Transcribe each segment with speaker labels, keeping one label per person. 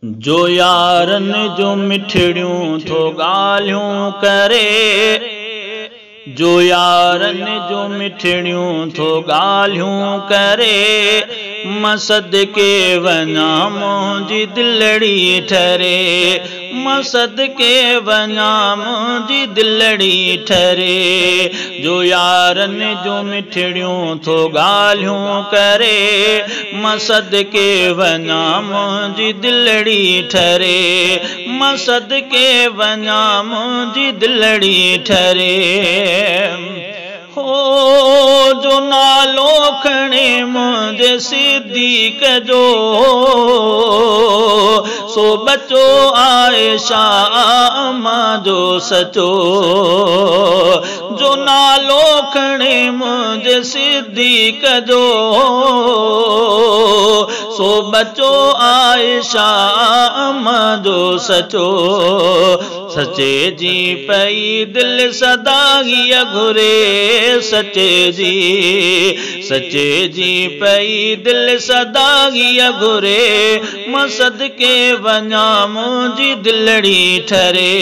Speaker 1: जो यारन जो मिठड़ियूं थो ॻाल्हियूं करे, जो यारन जो मिठड़ियूं थो ॻाल्हियूं करे, मां सदके वञा मुंहिंजी दिलड़ी ठरे, मां सदके वञा मुंहिंजी दिलड़ी ठरे। जो यारन जो मिठड़ियूं थो ॻाल्हियूं करे, मां सदके वञा मुंहिंजी दिलड़ी ठरे, मां सदके वञा मुंहिंजी दिलड़ी ठरे। हो जो नालो खणे मुंहिंजे सिद्दीक़ जो, सो बचो आयशा अम्मा जो सचो। जो नालो खणे मुंहिंजे सिद्दीक़ जो, सो बचो आयशा अम्मा जो सचो। सचे जी पई दिल सदा हीअ घुरे, सचे जी पई दिल सदा हीअ घुरे, मां सदके वञा मुंहिंजी दिलड़ी ठरे,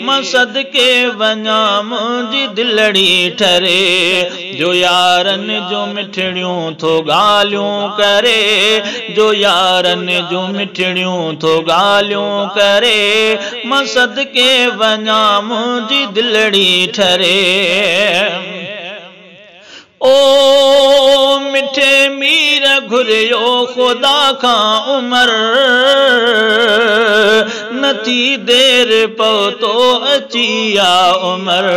Speaker 1: मां सदके वञा मुंहिंजी दिलड़ी ठरे। जो यारन जो मिठड़ियूं थो ॻाल्हियूं करे, जो यारन जो मिठड़ियूं थो ॻाल्हियूं करे, मां सदके वञा मुंहिंजी दिलड़ी ठरे। ओ मिठे मीर घुरियो खुदा खां उमर, नथी देर पहुतो अची आ उमर।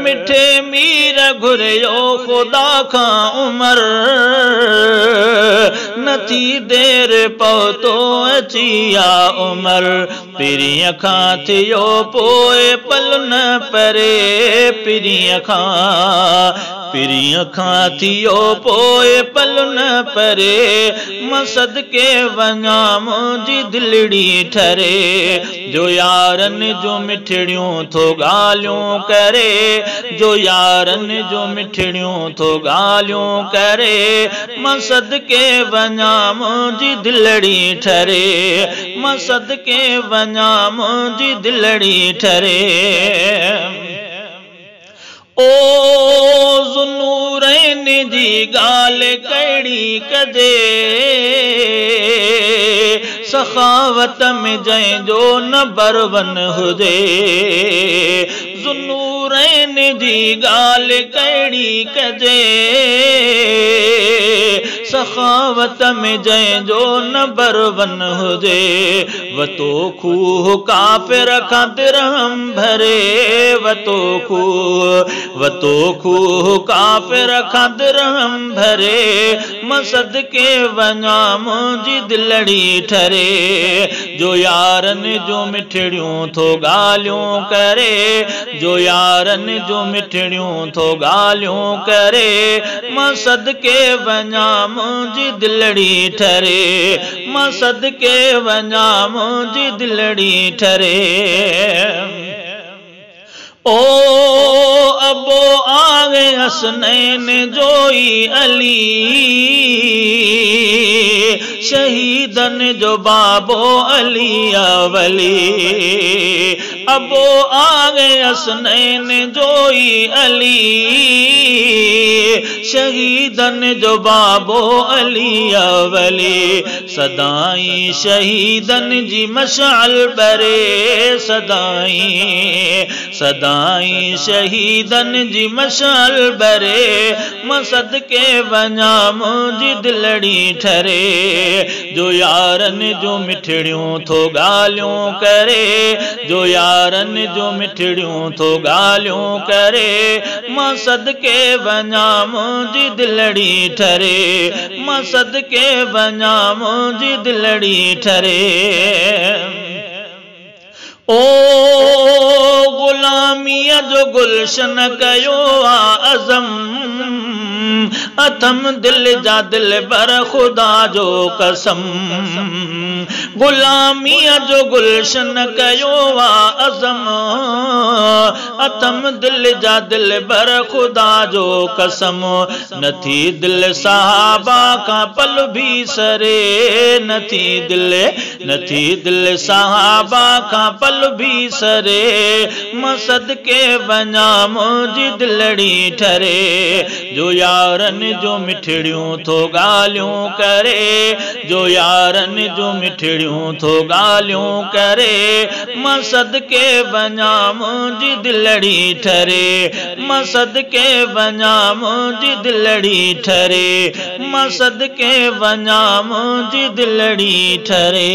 Speaker 1: मिठे मीर घुरियो खुदा खां उमर, नथी देर पहुतो अची आ उमर। पिरीअ खां थियो पोइ पल न परे, पिरीअ खां थियो पोइ पल न परे, मां सदके वञा मुंहिंजी दिलड़ी ठरे। जो यारन जो मिठड़ियूं थो ॻाल्हियूं करे, जो यारन जो मिठड़ियूं थो ॻाल्हियूं करे, मां सदके वञा मुंहिंजी दिलड़ी ठरे, मां सदके वञा मुंहिंजी दिलड़ी ठरे। ओ ज़ुन्नूरैन जी ॻाल्हि कहिड़ी कजे, सखावत में जंहिंजो न बरवन हुजे। ज़ुन्नूरैन जी ॻाल्हि कहिड़ी कजे, सखावत में जंहिंजो न बरवन हुजे। वतो खूह काफ़िर खां दिरहम भरे, वतो खूह काफ़िर खां दिरहम भरे, मां सदके वञा मुंहिंजी दिलड़ी ठरे। जो यारन जो मिठड़ियूं थो ॻाल्हियूं करे, जो यारन जो मिठड़ियूं थो ॻाल्हियूं करे, मां सदके वञा मुंहिंजी दिलड़ी ठरे, मां सदके वञा मुंहिंजी दिलड़ी ठरे। ओ अबो आगे हसनैन जोई अली, शहीदन जो बाबो अली वली। अबो आगे हसनैन जोई अली, शहीदन जो बाबो अली वली। सदाई शहीदन जी मशाल बरे, सदाई शहीदन जी मशाल बरे, मां सदके वञा मुंहिंजी दिलड़ी ठरे। जो यारन जो मिठड़ियूं थो ॻाल्हियूं करे, जो यारन जो मिठड़ियूं थो ॻाल्हियूं करे, मां सदके वञा मुंहिंजी दिलड़ी ठरे, मां सदके वञा मुंहिंजी दिलड़ी ठरे। ओ गुलामीअ जो गुलशन कयो आ अज़म, अथम दिल जा दिल बर खुदा जो कसम। गुलामीअ जो गुलशन कयो आ अज़म, अथम दिल जा दिल बर खुदा जो कसम। नथी दिल सहाबा का पल भी सरे, नथी दिल नथी दिल सहाबा खां पल भी सरे मसद के वञा मुंहिंजी दिलड़ी ठरे जो यारनि जो मिठड़ियूं थो ॻाल्हियूं करे जो यारनि जो मिठड़ियूं थो ॻाल्हियूं करे मसद के वञा मुंहिंजी दिलड़ी ठरे मसद के वञा मुंहिंजी दिलड़ी ठरे मसद के वञा मुंहिंजी दिलड़ी ठरे।